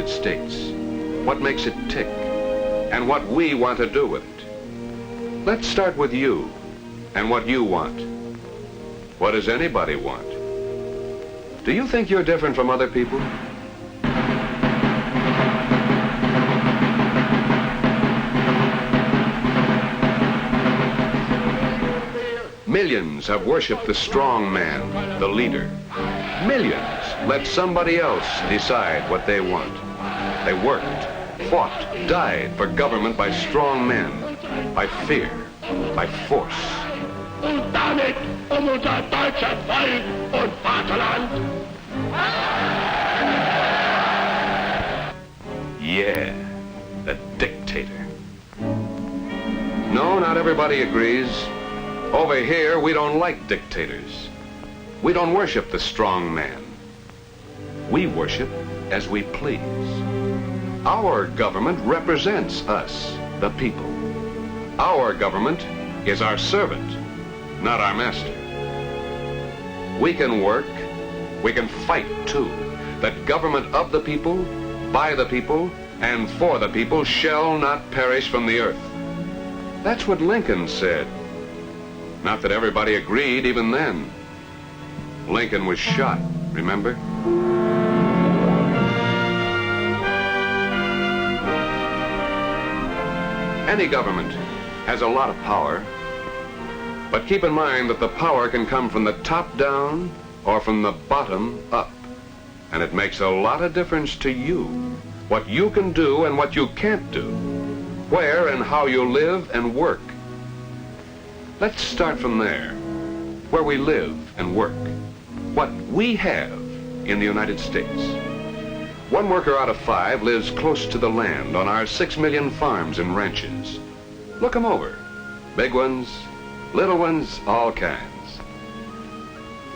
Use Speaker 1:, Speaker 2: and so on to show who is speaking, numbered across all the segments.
Speaker 1: United States, what makes it tick, and what we want to do with it. Let's start with you and what you want. What does anybody want? Do you think you're different from other people? Millions have worshipped the strong man, the leader. Millions let somebody else decide what they want. They worked, fought, died for government by strong men, by fear, by force.
Speaker 2: Und damit unser deutscher Volk und Vaterland.
Speaker 1: Yeah, the dictator. No, not everybody agrees. Over here, we don't like dictators. We don't worship the strong man. We worship as we please. Our government represents us, the people. Our government is our servant, not our master. We can work, we can fight too, that government of the people, by the people, and for the people shall not perish from the earth. That's what Lincoln said. Not that everybody agreed even then. Lincoln was shot, remember? Any government has a lot of power, but keep in mind that the power can come from the top down or from the bottom up. And it makes a lot of difference to you, what you can do and what you can't do, where and how you live and work. Let's start from there, where we live and work, what we have in the United States. 1 worker out of 5 lives close to the land on our 6 million farms and ranches. Look them over, big ones, little ones, all kinds.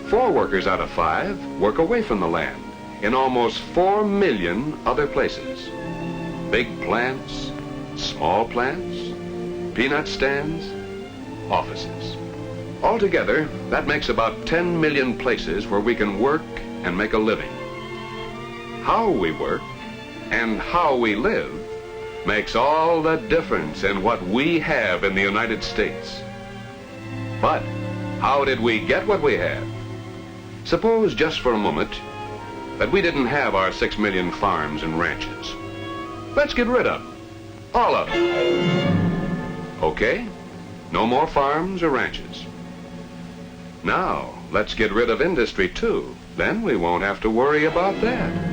Speaker 1: 4 workers out of 5 work away from the land in almost 4 million other places. Big plants, small plants, peanut stands, offices. Altogether, that makes about 10 million places where we can work and make a living. How we work and how we live makes all the difference in what we have in the United States. But how did we get what we have? Suppose just for a moment that we didn't have our 6 million farms and ranches. Let's get rid of them, all of them. Okay? No more farms or ranches. Now, let's get rid of industry too. Then we won't have to worry about that.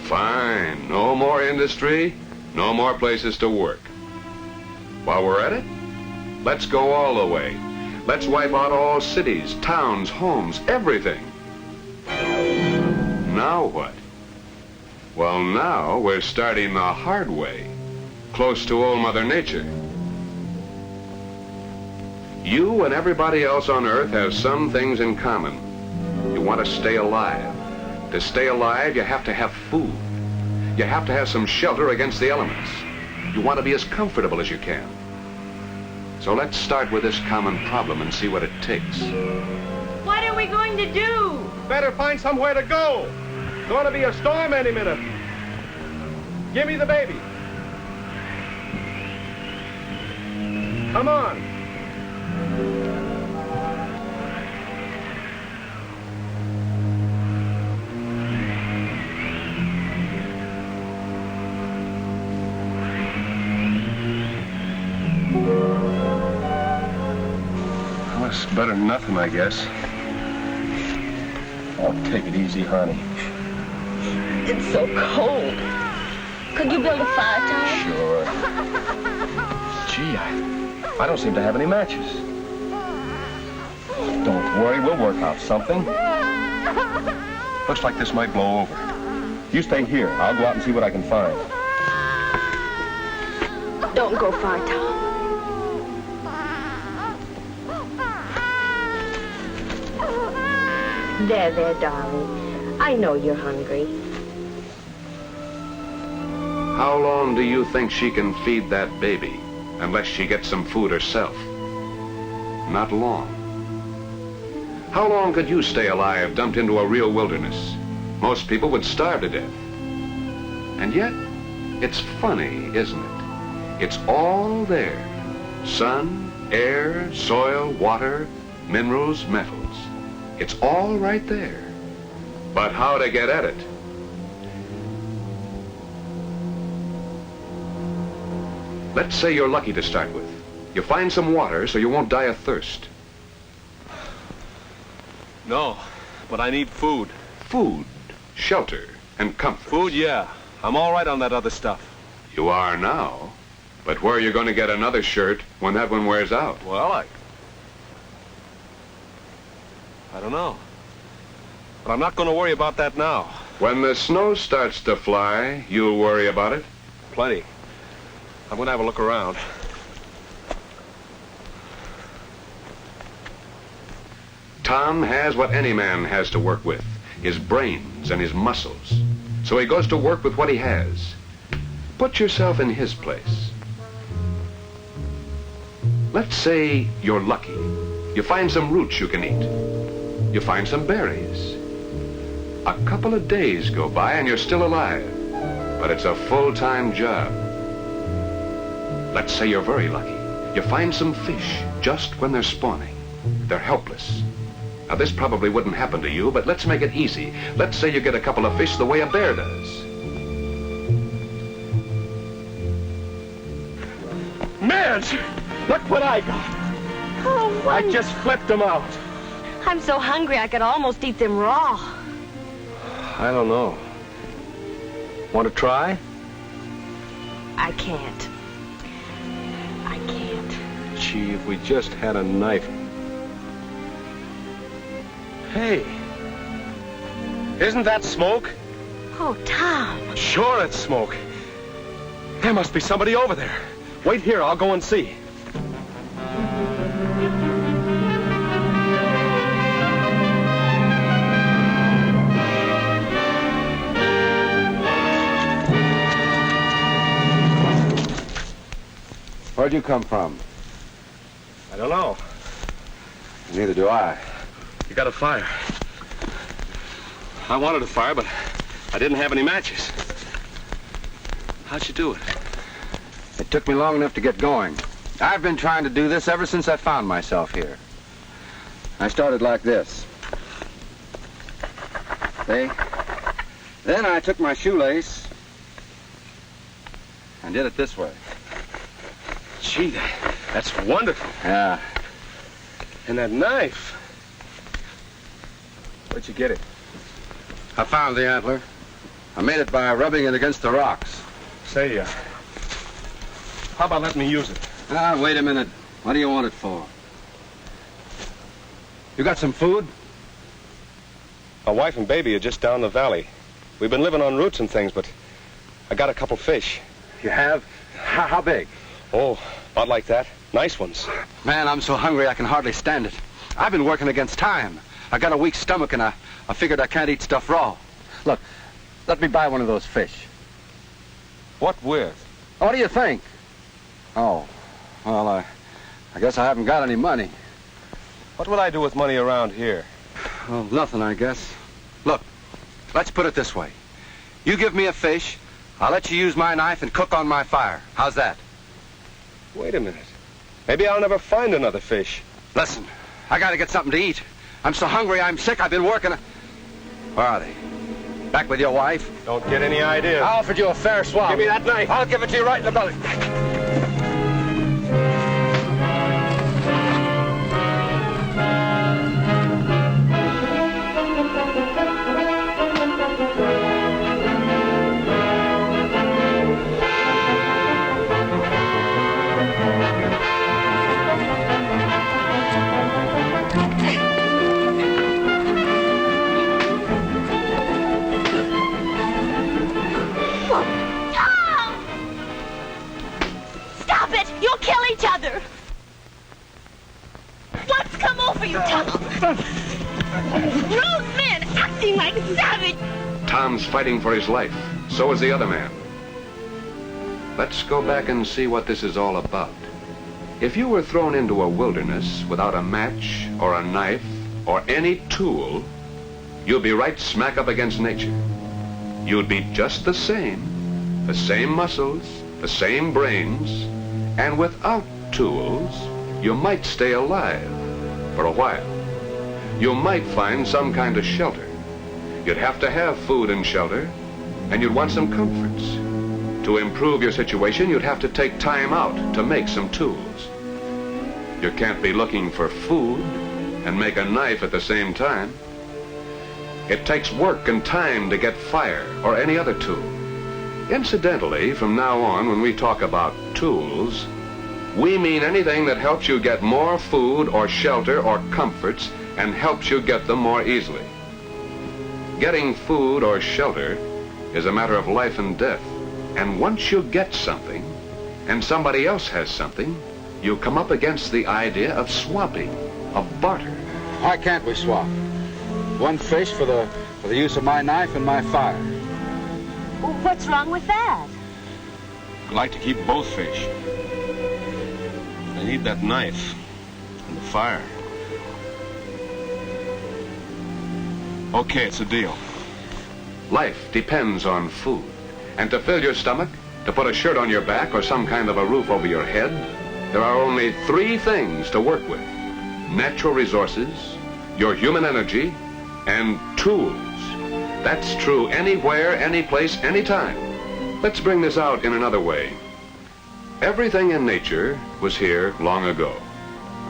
Speaker 1: Fine, no more industry, no more places to work. While we're at it, let's go all the way. Let's wipe out all cities, towns, homes, everything. Now what? Well, now we're starting the hard way, close to old Mother Nature. You and everybody else on Earth have some things in common. You want to stay alive. To stay alive, you have to have food. You have to have some shelter against the elements. You want to be as comfortable as you can. So let's start with this common problem and see what it takes.
Speaker 3: What are we going to do?
Speaker 4: Better find somewhere to go. It's going to be a storm any minute. Give me the baby. Come on.
Speaker 5: Well, it's better than nothing, I guess. Oh, take it easy, honey.
Speaker 3: It's so cold. Could you build a fire, Tom?
Speaker 5: Sure. Gee, I don't seem to have any matches. Don't worry, we'll work out something. Looks like this might blow over. You stay here. I'll go out and see what I can find.
Speaker 3: Don't go far, Tom. There, darling. I know you're hungry.
Speaker 1: How long do you think she can feed that baby unless she gets some food herself? Not long. How long could you stay alive dumped into a real wilderness? Most people would starve to death. And yet, it's funny, isn't it? It's all there. Sun, air, soil, water, minerals, metals. It's all right there. But how to get at it? Let's say you're lucky to start with. You find some water so you won't die of thirst.
Speaker 5: No, but I need food.
Speaker 1: Food, shelter, and comfort.
Speaker 5: Food, yeah. I'm all right on that other stuff.
Speaker 1: You are now. But where are you going to get another shirt when that one wears out?
Speaker 5: Well, I don't know. But I'm not going to worry about that now.
Speaker 1: When the snow starts to fly, you'll worry about it.
Speaker 5: Plenty. I'm going to have a look around.
Speaker 1: Tom has what any man has to work with, his brains and his muscles. So he goes to work with what he has. Put yourself in his place. Let's say you're lucky. You find some roots you can eat. You find some berries. A couple of days go by and you're still alive. But it's a full-time job. Let's say you're very lucky. You find some fish just when they're spawning. They're helpless. Now, this probably wouldn't happen to you, but let's make it easy. Let's say you get a couple of fish the way a bear does.
Speaker 4: Midge! Look what I got.
Speaker 3: Oh,
Speaker 4: I just flipped them out.
Speaker 3: I'm so hungry I could almost eat them raw.
Speaker 5: I don't know. Want to try?
Speaker 3: I can't. I can't.
Speaker 5: Gee, if we just had a knife. Hey, isn't that smoke?
Speaker 3: Oh, Tom.
Speaker 5: Sure it's smoke. There must be somebody over there. Wait here, I'll go and see.
Speaker 6: Where'd you come from?
Speaker 5: I don't know.
Speaker 6: Neither do I.
Speaker 5: You got a fire. I wanted a fire, but I didn't have any matches. How'd you do it?
Speaker 6: It took me long enough to get going. I've been trying to do this ever since I found myself here. I started like this. See? Then I took my shoelace and did it this way.
Speaker 5: Gee, that's wonderful.
Speaker 6: Yeah.
Speaker 5: And that knife. Where'd you get it?
Speaker 6: I found the antler. I made it by rubbing it against the rocks.
Speaker 5: Say, how about letting me use it?
Speaker 6: Wait a minute. What do you want it for? You got some food?
Speaker 5: My wife and baby are just down the valley. We've been living on roots and things, but I got a couple fish.
Speaker 6: You have? How big?
Speaker 5: Oh, about like that. Nice ones.
Speaker 6: Man, I'm so hungry I can hardly stand it. I've been working against time. I got a weak stomach and I figured I can't eat stuff raw. Look, let me buy one of those fish.
Speaker 5: What with?
Speaker 6: What do you think? Oh, well, I guess I haven't got any money.
Speaker 5: What would I do with money around here?
Speaker 6: Well, nothing, I guess. Look, let's put it this way. You give me a fish, I'll let you use my knife and cook on my fire. How's that?
Speaker 5: Wait a minute. Maybe I'll never find another fish.
Speaker 6: Listen, I gotta get something to eat. I'm so hungry, I'm sick, I've been working. Where are they? Back with your wife?
Speaker 5: Don't get any ideas.
Speaker 6: I offered you a fair swap.
Speaker 5: Give me that knife.
Speaker 6: I'll give it to you right in the belly.
Speaker 3: What's come over you, Tom? Grown men acting like savage.
Speaker 1: Tom's fighting for his life. So is the other man. Let's go back and see what this is all about. If you were thrown into a wilderness without a match or a knife or any tool, you'd be right smack up against nature. You'd be just the same, the same muscles, the same brains, and without tools, you might stay alive for a while. You might find some kind of shelter. You'd have to have food and shelter, and you'd want some comforts. To improve your situation, you'd have to take time out to make some tools. You can't be looking for food and make a knife at the same time. It takes work and time to get fire or any other tool. Incidentally, from now on, when we talk about tools, we mean anything that helps you get more food or shelter or comforts and helps you get them more easily. Getting food or shelter is a matter of life and death. And once you get something, and somebody else has something, you come up against the idea of swapping, of barter.
Speaker 6: Why can't we swap? One fish for the use of my knife and my fire.
Speaker 3: Well, what's wrong with that?
Speaker 5: I'd like to keep both fish. I need that knife and the fire. Okay, it's a deal.
Speaker 1: Life depends on food. And to fill your stomach, to put a shirt on your back or some kind of a roof over your head, there are only three things to work with: natural resources, your human energy, and tools. That's true anywhere, any place, anytime. Let's bring this out in another way. Everything in nature was here long ago.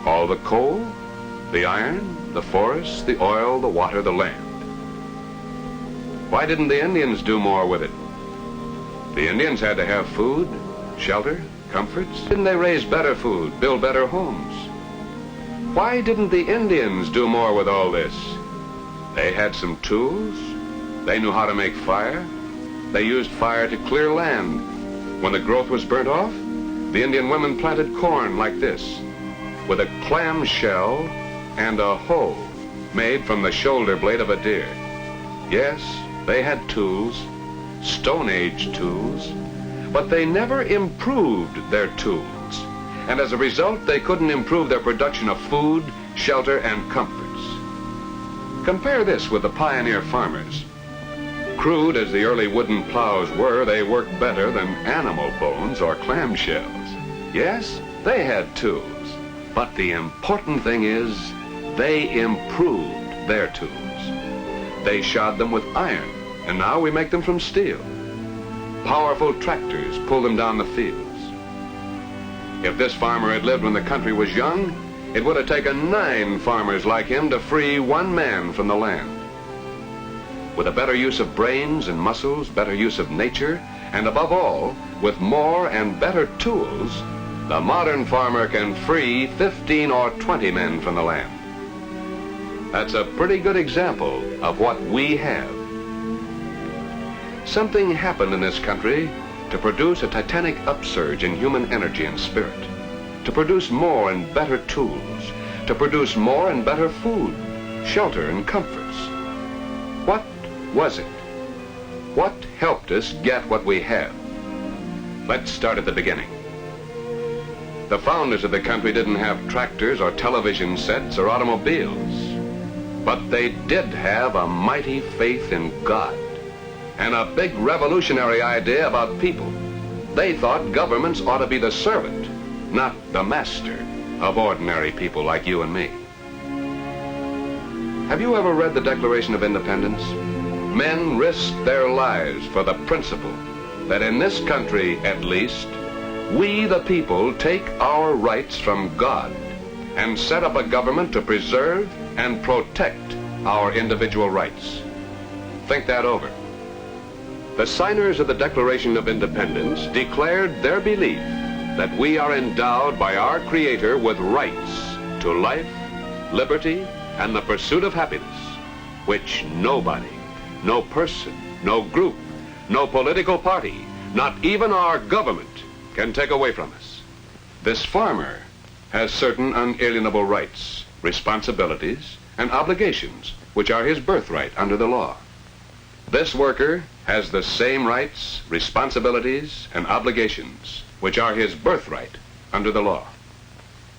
Speaker 1: All the coal, the iron, the forests, the oil, the water, the land. Why didn't the Indians do more with it? The Indians had to have food, shelter, comforts. Didn't they raise better food, build better homes? Why didn't the Indians do more with all this? They had some tools. They knew how to make fire. They used fire to clear land. When the growth was burnt off, the Indian women planted corn like this, with a clam shell and a hoe made from the shoulder blade of a deer. Yes, they had tools, Stone Age tools, but they never improved their tools. And as a result, they couldn't improve their production of food, shelter, and comforts. Compare this with the pioneer farmers. Crude as the early wooden plows were, they worked better than animal bones or clamshells. Yes, they had tools, but the important thing is they improved their tools. They shod them with iron, and now we make them from steel. Powerful tractors pull them down the fields. If this farmer had lived when the country was young, it would have taken 9 farmers like him to free 1 man from the land. With a better use of brains and muscles, better use of nature, and above all, with more and better tools, the modern farmer can free 15 or 20 men from the land. That's a pretty good example of what we have. Something happened in this country to produce a titanic upsurge in human energy and spirit, to produce more and better tools, to produce more and better food, shelter, and comforts. What was it? What helped us get what we have? Let's start at the beginning. The founders of the country didn't have tractors or television sets or automobiles, but they did have a mighty faith in God and a big revolutionary idea about people. They thought governments ought to be the servant, not the master, of ordinary people like you and me. Have you ever read the Declaration of Independence? Men risked their lives for the principle that in this country, at least, we the people take our rights from God and set up a government to preserve and protect our individual rights. Think that over. The signers of the Declaration of Independence declared their belief that we are endowed by our Creator with rights to life, liberty, and the pursuit of happiness, which nobody, no person, no group, no political party, not even our government, can take away from us. This farmer has certain unalienable rights, responsibilities, and obligations, which are his birthright under the law. This worker has the same rights, responsibilities, and obligations, which are his birthright under the law.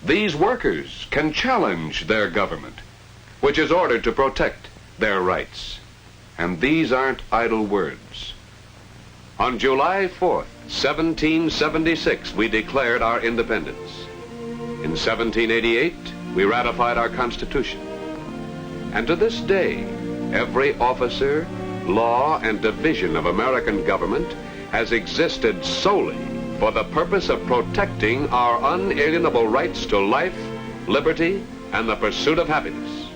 Speaker 1: These workers can challenge their government, which is ordered to protect their rights. And these aren't idle words. On July 4th, 1776, we declared our independence. In 1788, we ratified our Constitution. And to this day, every officer, law, and division of American government has existed solely for the purpose of protecting our unalienable rights to life, liberty, and the pursuit of happiness.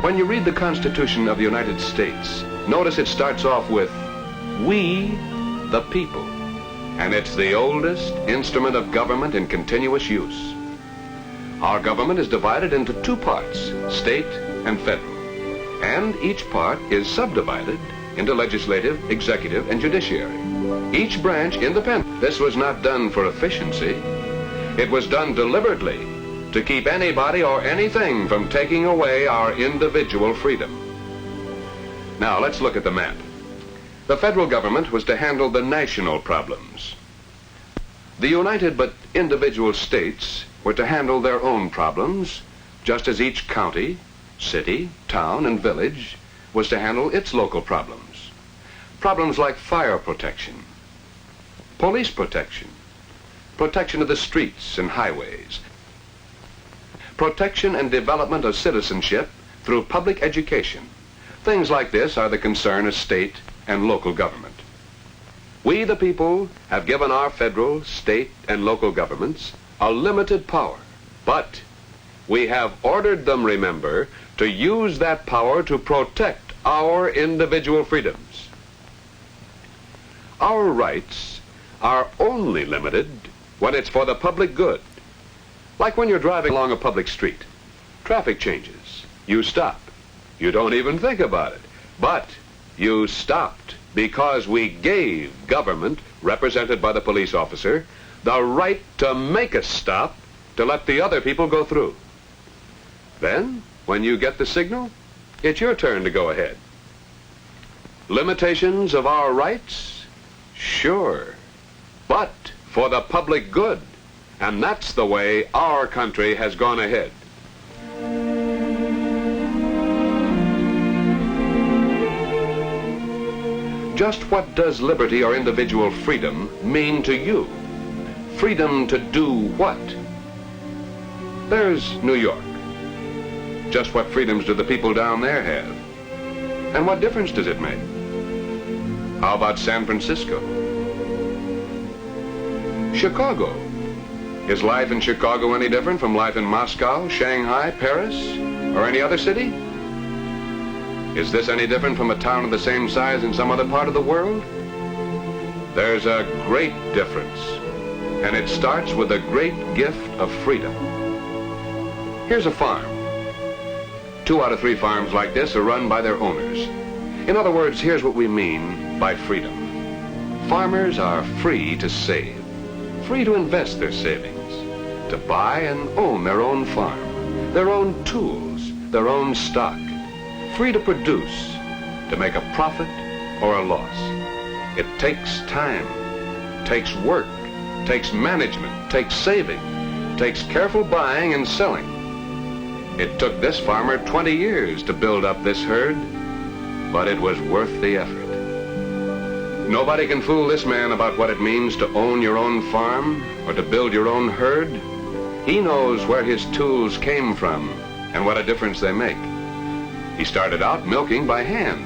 Speaker 1: When you read the Constitution of the United States, notice it starts off with, "We, the people," and it's the oldest instrument of government in continuous use. Our government is divided into two parts, state and federal, and each part is subdivided into legislative, executive, and judiciary, each branch independent. This was not done for efficiency. It was done deliberately to keep anybody or anything from taking away our individual freedom. Now, let's look at the map. The federal government was to handle the national problems. The united but individual states were to handle their own problems, just as each county, city, town, and village was to handle its local problems. Problems like fire protection, police protection, protection of the streets and highways, protection and development of citizenship through public education. Things like this are the concern of state and local government. We, the people, have given our federal, state, and local governments a limited power, but we have ordered them, remember, to use that power to protect our individual freedoms. Our rights are only limited when it's for the public good. Like when you're driving along a public street. Traffic changes. You stop. You don't even think about it. But you stopped because we gave government, represented by the police officer, the right to make a stop to let the other people go through. Then, when you get the signal, it's your turn to go ahead. Limitations of our rights? Sure. But for the public good. And that's the way our country has gone ahead. Just what does liberty or individual freedom mean to you? Freedom to do what? There's New York. Just what freedoms do the people down there have? And what difference does it make? How about San Francisco? Chicago. Is life in Chicago any different from life in Moscow, Shanghai, Paris, or any other city? Is this any different from a town of the same size in some other part of the world? There's a great difference, and it starts with a great gift of freedom. Here's a farm. 2 out of 3 farms like this are run by their owners. In other words, here's what we mean by freedom. Farmers are free to save, free to invest their savings, to buy and own their own farm, their own tools, their own stock, free to produce, to make a profit or a loss. It takes time, takes work, takes management, takes saving, takes careful buying and selling. It took this farmer 20 years to build up this herd, but it was worth the effort. Nobody can fool this man about what it means to own your own farm or to build your own herd. He knows where his tools came from and what a difference they make. He started out milking by hand.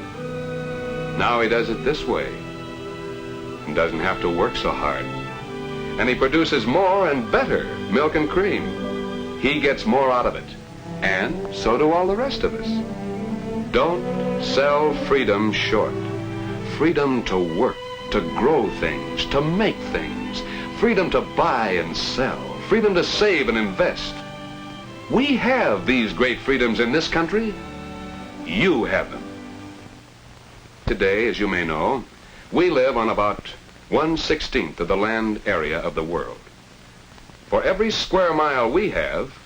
Speaker 1: Now he does it this way and doesn't have to work so hard. And he produces more and better milk and cream. He gets more out of it, and so do all the rest of us. Don't sell freedom short. Freedom to work, to grow things, to make things. Freedom to buy and sell. Freedom to save and invest. We have these great freedoms in this country. You have them. Today, as you may know, we live on about 1/16 of the land area of the world. For every square mile we have,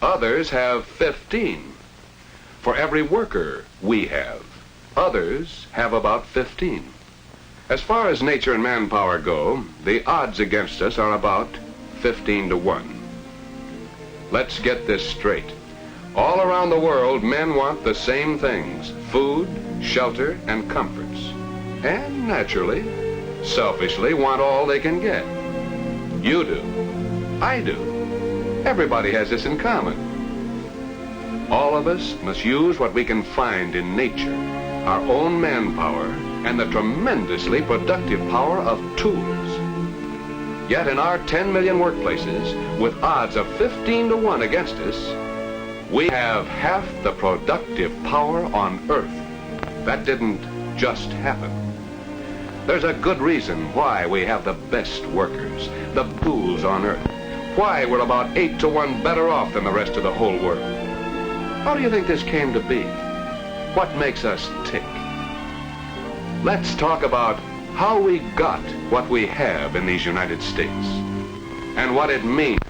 Speaker 1: others have 15. For every worker we have, others have about 15. As far as nature and manpower go, the odds against us are about 15 to 1. Let's get this straight. All around the world, men want the same things: food, shelter, and comforts. And naturally, selfishly want all they can get. You do. I do. Everybody has this in common. All of us must use what we can find in nature, our own manpower, and the tremendously productive power of tools. Yet in our 10 million workplaces, with odds of 15 to 1 against us, we have half the productive power on Earth. That didn't just happen. There's a good reason why we have the best workers, the tools on Earth, why we're about 8 to 1 better off than the rest of the whole world. How do you think this came to be? What makes us tick? Let's talk about how we got what we have in these United States and what it means